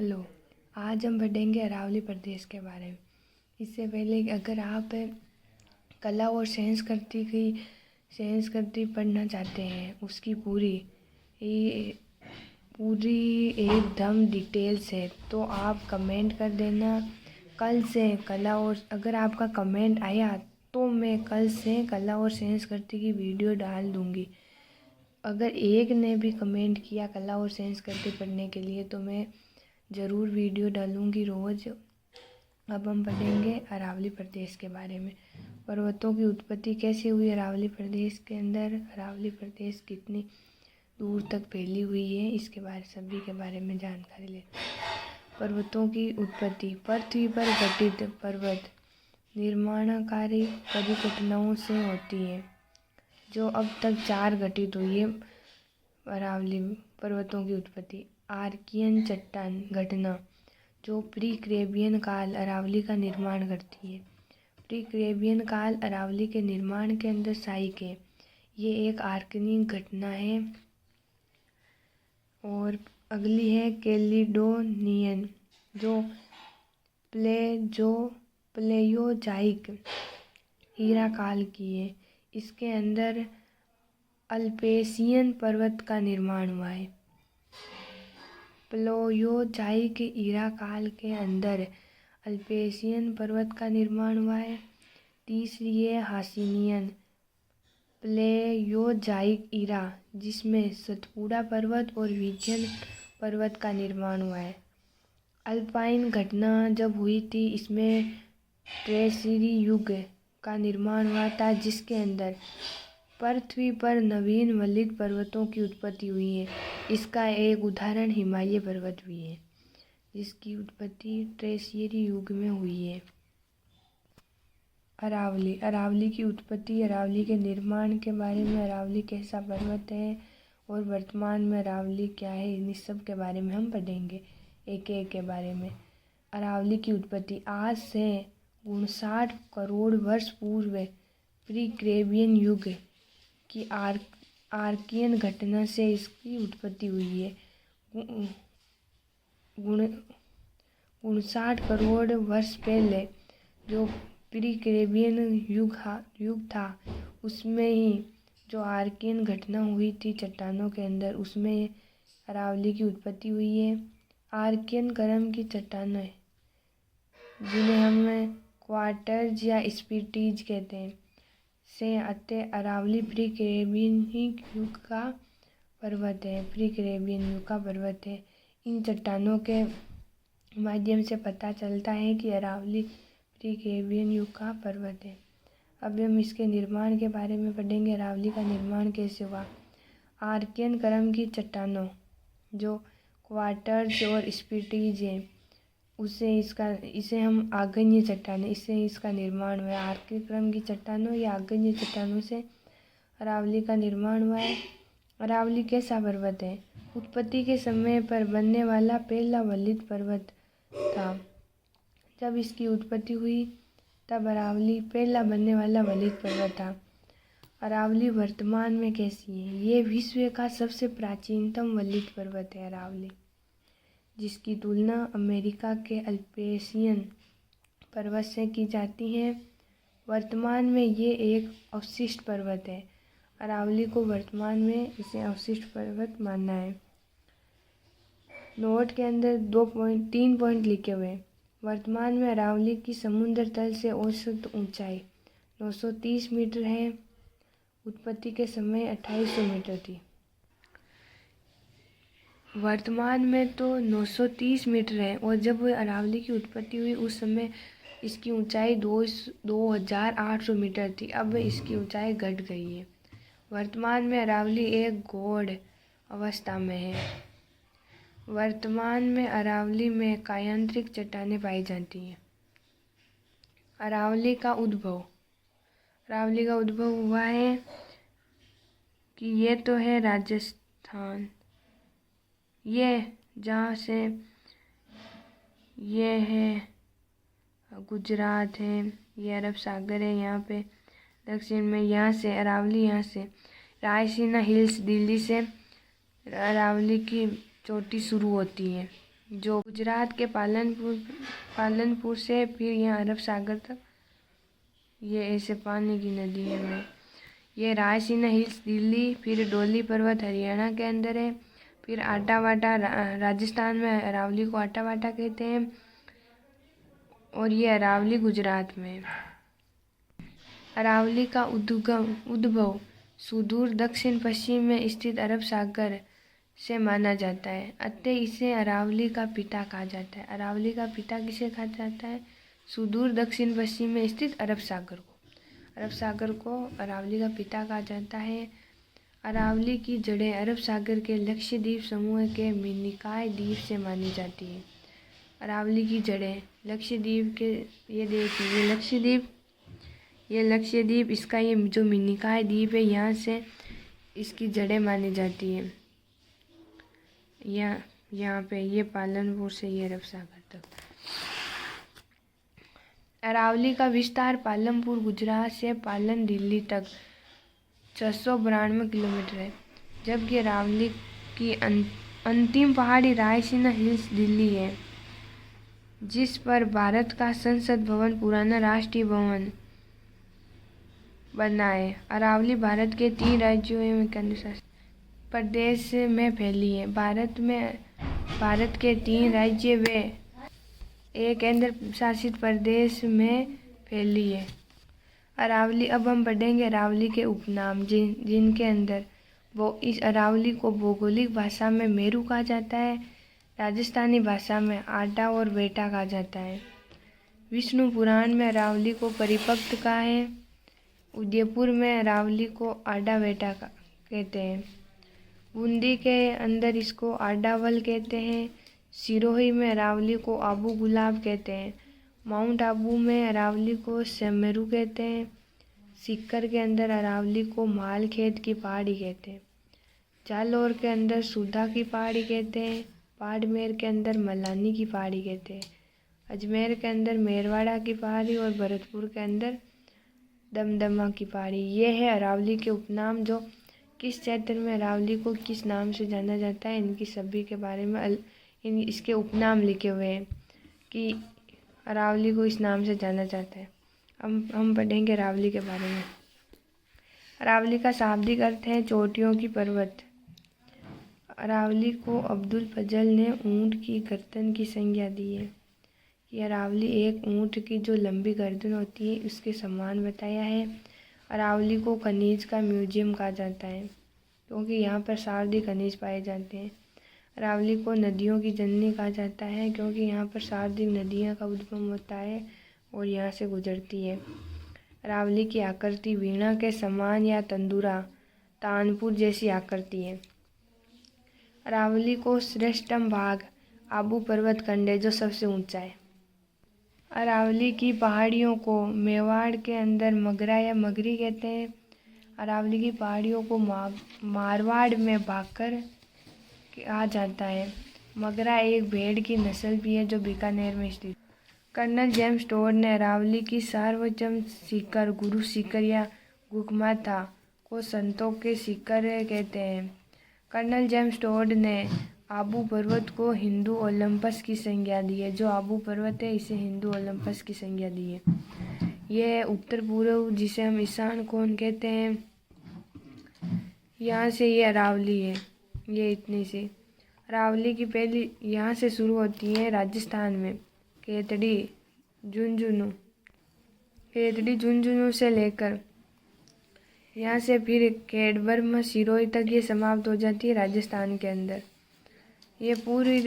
Hello. आज हम पढ़ेंगे अरावली प्रदेश के बारे में। इससे पहले अगर आप कला और संस्कृति पढ़ना चाहते हैं, उसकी पूरी एकदम डिटेल्स है, तो आप कमेंट कर देना। कल से कला और अगर आपका कमेंट आया तो मैं कल से कला और संस्कृति की वीडियो डाल दूँगी। अगर एक ने भी कमेंट किया कला और संस्कृति पढ़ने के लिए तो मैं ज़रूर वीडियो डालूँगी रोज़। अब हम पढ़ेंगे अरावली प्रदेश के बारे में। पर्वतों की उत्पत्ति कैसे हुई अरावली प्रदेश के अंदर, अरावली प्रदेश कितनी दूर तक फैली हुई है, इसके सभी के बारे में जानकारी लेते हैं। पर्वतों की उत्पत्ति। पृथ्वी पर घटित पर्वत निर्माणकारी परिघटनाओं से होती है, जो अब तक 4 घटित हुई है। अरावली पर्वतों की उत्पत्ति। आर्कियन चट्टान घटना, जो प्री कैम्ब्रियन काल अरावली का निर्माण करती है। प्री कैम्ब्रियन काल अरावली के निर्माण के अंदर सहायक है। ये एक आर्कियन घटना है। और अगली है कैलिडोनियन, जो प्लेयोजाइक ईरा काल की है। इसके अंदर अल्पेशियन पर्वत का निर्माण हुआ है। प्लेयोजाइक ईरा काल के अंदर अल्पेशियन पर्वत का निर्माण हुआ है। तीसरी है हासिनियन प्लेयोजाइक ईरा, जिसमें सतपुड़ा पर्वत और विंध्य पर्वत का निर्माण हुआ है। अल्पाइन घटना जब हुई थी, इसमें ट्रेसिरी युग का निर्माण हुआ था, जिसके अंदर पृथ्वी पर नवीन वलित पर्वतों की उत्पत्ति हुई है। इसका एक उदाहरण हिमालय पर्वत भी है, जिसकी उत्पत्ति ट्रेसियरी युग में हुई है। अरावली की उत्पत्ति, अरावली के निर्माण के बारे में, अरावली कैसा पर्वत है और वर्तमान में अरावली क्या है, इन सब के बारे में हम पढ़ेंगे एक एक के बारे में। अरावली की उत्पत्ति आज से 59 करोड़ वर्ष पूर्व प्री कैम्ब्रियन युग की आर्कियन घटना से इसकी उत्पत्ति हुई है। 59 करोड़ वर्ष पहले जो प्री कैम्ब्रियन युग था, उसमें ही जो आर्कियन घटना हुई थी चट्टानों के अंदर, उसमें अरावली की उत्पत्ति हुई है। आर्कियन क्रम की चट्टानें, जिन्हें हम क्वार्टज या स्पीटीज कहते हैं, से आते अरावली प्री कैम्ब्रियन युग का पर्वत है। प्री कैम्ब्रियन युग का पर्वत है। इन चट्टानों के माध्यम से पता चलता है कि अरावली प्री कैम्ब्रियन युग का पर्वत है। अब हम इसके निर्माण के बारे में पढ़ेंगे। अरावली का निर्माण कैसे हुआ। आर्कियन क्रम की चट्टानों, जो क्वार्टज और स्पीटीज है, इसे हम आग्नेय चट्टानें, इससे इसका निर्माण हुआ है। आर्कियन क्रम की चट्टानों या आग्नेय चट्टानों से अरावली का निर्माण हुआ है। अरावली कैसा पर्वत है। उत्पत्ति के समय पर बनने वाला पहला वलित पर्वत था। जब इसकी उत्पत्ति हुई तब अरावली पहला बनने वाला वलित पर्वत था। अरावली वर्तमान में कैसी है। ये विश्व का सबसे प्राचीनतम वलित पर्वत है अरावली, जिसकी तुलना अमेरिका के अल्पेशियन पर्वत से की जाती है। वर्तमान में ये एक अवशिष्ट पर्वत है। अरावली को वर्तमान में इसे अवशिष्ट पर्वत मानना है। नोट के अंदर 3 पॉइंट लिखे हुए हैं। वर्तमान में अरावली की समुद्र तल से औसत ऊंचाई 930 मीटर है। उत्पत्ति के समय 2800 मीटर थी। वर्तमान में तो 930 मीटर है, और जब अरावली की उत्पत्ति हुई उस समय इसकी ऊंचाई 2800 मीटर थी। अब इसकी ऊंचाई घट गई है। वर्तमान में अरावली एक गौड़ अवस्था में है। वर्तमान में अरावली में कायांतरिक चट्टानें पाई जाती हैं। अरावली का उद्भव हुआ है कि ये तो है राजस्थान, ये जहाँ से ये है गुजरात है, ये अरब सागर है, यहाँ पे दक्षिण में, यहाँ से अरावली, यहाँ से रायसीना हिल्स दिल्ली से अरावली की चोटी शुरू होती है। जो गुजरात के पालनपुर से फिर यहाँ अरब सागर तक ये ऐसे पानी की नदी है। ये रायसीना हिल्स दिल्ली, फिर डोली पर्वत हरियाणा के अंदर है, फिर आटावाटा राजस्थान में, अरावली को आटावाटा कहते हैं, और ये अरावली गुजरात में है। अरावली का उद्भव सुदूर दक्षिण पश्चिम में स्थित अरब सागर से माना जाता है, अतः इसे अरावली का पिता कहा जाता है। अरावली का पिता किसे कहा जाता है? सुदूर दक्षिण पश्चिम में स्थित अरब सागर को अरावली का पिता कहा जाता है। अरावली की जड़ें अरब सागर के लक्षद्वीप समूह के मिनिकॉय द्वीप से मानी जाती है। अरावली की जड़ें लक्षद्वीप के, ये देखिए ये लक्षद्वीप इसका ये जो मिनिकॉय द्वीप है यहाँ से इसकी जड़ें मानी जाती है। यहाँ पे ये पालनपुर से ये अरब सागर तक। अरावली का विस्तार पालनपुर गुजरात से पालन दिल्ली तक 692 किलोमीटर है, जबकि अरावली की अंतिम पहाड़ी रायसीना हिल्स दिल्ली है, जिस पर भारत का संसद भवन पुराना राष्ट्रीय भवन बना है। अरावली भारत के 3 राज्यों एवं केंद्रशासित प्रदेश में फैली है। भारत के 3 राज्य व एक केंद्र शासित प्रदेश में फैली है। अरावली, अब हम पढ़ेंगे अरावली के उपनाम जिनके अंदर वो इस अरावली को भौगोलिक भाषा में मेरू कहा जाता है, राजस्थानी भाषा में आटा और बेटा कहा जाता है। विष्णु पुराण में अरावली को परिपक्त कहा है। उदयपुर में अरावली को आडा बेटा कहते हैं। बूंदी के अंदर इसको आडावल कहते हैं। सिरोही में अरावली को आबू गुलाब कहते हैं। माउंट आबू में अरावली को सेमेरू कहते हैं। सीकर के अंदर अरावली को माल खेत की पहाड़ी कहते हैं। जालौर के अंदर सुधा की पहाड़ी कहते हैं। बाड़मेर के अंदर मलानी की पहाड़ी कहते हैं। अजमेर के अंदर मेरवाड़ा की पहाड़ी और भरतपुर के अंदर दमदमा की पहाड़ी। ये है अरावली के उपनाम, जो किस क्षेत्र में अरावली को किस नाम से जाना जाता है, इनकी सभी के बारे में इसके उपनाम लिखे हुए हैं कि अरावली को इस नाम से जाना जाता है। हम पढ़ेंगे अरावली के बारे में। अरावली का शाब्दिक अर्थ है चोटियों की पर्वत। अरावली को अब्दुल फजल ने ऊँट की गर्दन की संज्ञा दी है। ये अरावली एक ऊँट की जो लंबी गर्दन होती है उसके समान बताया है। अरावली को खनिज का म्यूजियम कहा जाता है, क्योंकि यहाँ पर सार्वधिक खनिज पाए जाते हैं। अरावली को नदियों की जननी कहा जाता है, क्योंकि यहाँ पर सार्वधिक नदियों का उद्गम होता है और यहाँ से गुजरती है। अरावली की आकृति वीणा के समान या तंदूरा तानपुर जैसी आकृति है। अरावली को श्रेष्ठतम भाग आबू पर्वत खंड है, जो सबसे ऊंचा है। अरावली की पहाड़ियों को मेवाड़ के अंदर मगरा या मगरी कहते हैं। अरावली की पहाड़ियों को मारवाड़ में भाकर कहा जाता है। मगरा एक भेड़ की नस्ल भी है जो बीकानेर में स्थित। कर्नल जेम्स टोड ने अरावली की सर्वोच्च शिखर गुरु शिखर या गुगमाथा को संतों के शिखर कहते हैं। कर्नल जेम्स टोड ने आबू पर्वत को हिंदू ओलंपस की संज्ञा दी है। जो आबू पर्वत है इसे हिंदू ओलंपस की संज्ञा दी है। यह उत्तर पूर्व, जिसे हम ईशान कोण कहते हैं, यहाँ से ये अरावली है। ये इतनी सी अरावली की पहली यहाँ से शुरू होती है राजस्थान में केतड़ी झुंझुनू से लेकर यहाँ से फिर खेड़ब्रह्म सिरोही तक ये समाप्त हो जाती है राजस्थान के अंदर। ये पूरी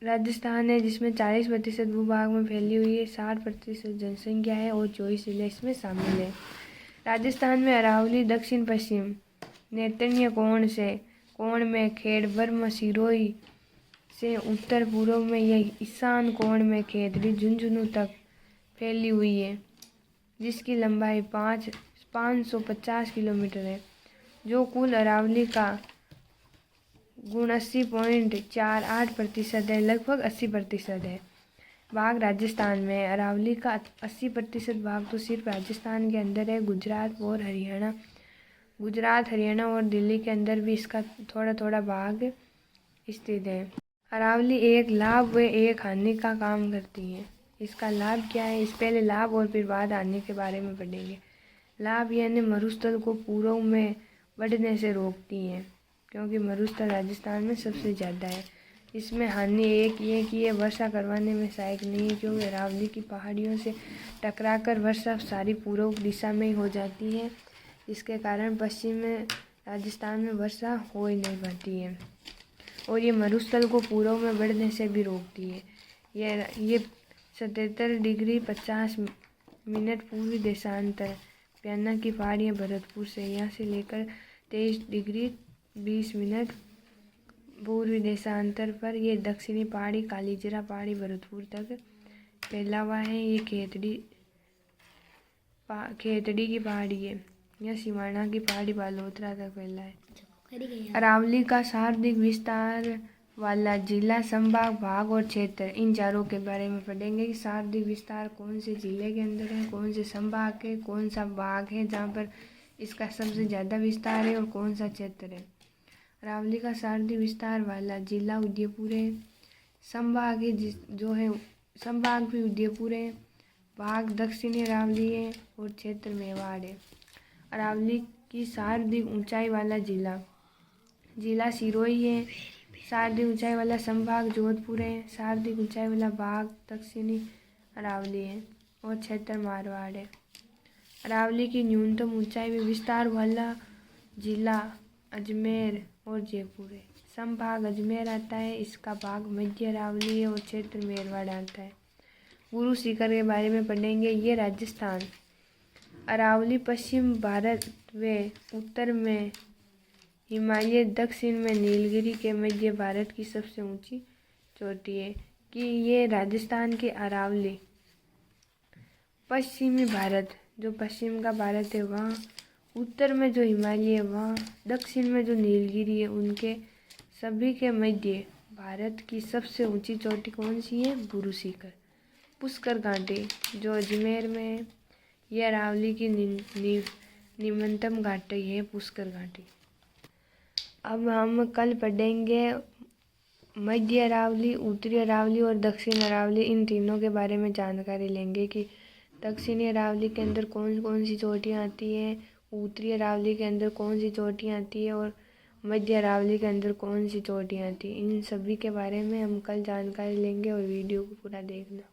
राजस्थान है, जिसमें 40% भूभाग में फैली हुई है, 60% जनसंख्या है और 24 जिले इसमें शामिल है। राजस्थान में अरावली दक्षिण पश्चिम नैर्ऋत्य कोण में खेड़ब्रह्म सिरोही से उत्तर पूर्व में यह ईशान कोण में खेतड़ी झुंझुनू तक फैली हुई है, जिसकी लंबाई 550 किलोमीटर है। जो कुल अरावली का गुण 80.48% है, लगभग 80% है। भाग राजस्थान में अरावली का 80% भाग तो सिर्फ राजस्थान के अंदर है। गुजरात, हरियाणा और दिल्ली के अंदर भी इसका थोड़ा थोड़ा भाग स्थित है। अरावली एक लाभ व एक हानि का काम करती है। इसका लाभ क्या है, इस पहले लाभ और फिर बाद हानि के बारे में पढ़ेंगे। लाभ यानी मरुस्थल को पूर्व में बढ़ने से रोकती हैं, क्योंकि मरुस्थल राजस्थान में सबसे ज़्यादा है। इसमें हानि एक ये कि ये वर्षा करवाने में सहायक नहीं है, क्योंकि अरावली की पहाड़ियों से टकराकर वर्षा सारी पूर्व दिशा में ही हो जाती है। इसके कारण पश्चिम में राजस्थान में वर्षा हो ही नहीं पाती है, और ये मरुस्थल को पूर्व में बढ़ने से भी रोकती है। ये 77 डिग्री 50 मिनट पूर्वी देशांतर प्याना की पहाड़ियाँ भरतपुर से यहाँ से लेकर 23 डिग्री 20 मिनट पूर्वी देशांतर पर ये दक्षिणी पहाड़ी कालीजरा पहाड़ी भरतपुर तक फैला हुआ है। ये खेतड़ी की पहाड़ी है। यह सिवाना की पहाड़ी बालोतरा तक फैला है। अरावली का शाब्दिक विस्तार वाला जिला, संभाग, भाग और क्षेत्र, इन चारों के बारे में पढ़ेंगे कि शाब्दिक विस्तार कौन से जिले के अंदर है, कौन से संभाग है, कौन सा भाग है जहाँ पर इसका सबसे ज़्यादा विस्तार है, और कौन सा क्षेत्र है। अरावली का शाब्दिक विस्तार वाला जिला उदयपुर है। संभाग है जो है संभाग भी उदयपुर है। भाग दक्षिणी अरावली है और क्षेत्र मेवाड़ है। अरावली की शाब्दिक ऊंचाई वाला जिला सिरोही है। शाब्दिक ऊंचाई वाला संभाग जोधपुर है। शाब्दिक ऊंचाई वाला भाग दक्षिणी अरावली है और क्षेत्र मारवाड़ है। अरावली की न्यूनतम ऊंचाई में विस्तार वाला जिला अजमेर और जयपुर है। संभाग अजमेर आता है, इसका भाग मध्य अरावली है और क्षेत्र मेरवाड़ आता है। गुरु शिखर के बारे में पढ़ेंगे। ये राजस्थान, अरावली पश्चिम भारत व उत्तर में हिमालय, दक्षिण में नीलगिरी के मध्य भारत की सबसे ऊंची चोटी है। कि ये राजस्थान के अरावली पश्चिमी भारत, जो पश्चिम का भारत है वहाँ, उत्तर में जो हिमालय है वहाँ, दक्षिण में जो नीलगिरी है, उनके सभी के मध्य भारत की सबसे ऊंची चोटी कौन सी है? गुरु शिखर। पुष्कर घाटी जो अजमेर में है, यह अरावली की निम्नतम घाटी है, पुष्कर घाटी। अब हम कल पढ़ेंगे मध्य अरावली, उत्तरी अरावली और दक्षिण अरावली, इन तीनों के बारे में जानकारी लेंगे कि दक्षिणी अरावली के अंदर कौन कौन सी चोटियाँ आती हैं, उत्तरी अरावली के अंदर कौन सी चोटियाँ आती है और मध्य अरावली के अंदर कौन सी चोटियाँ आती हैं। इन सभी के बारे में हम कल जानकारी लेंगे और वीडियो को पूरा देखना।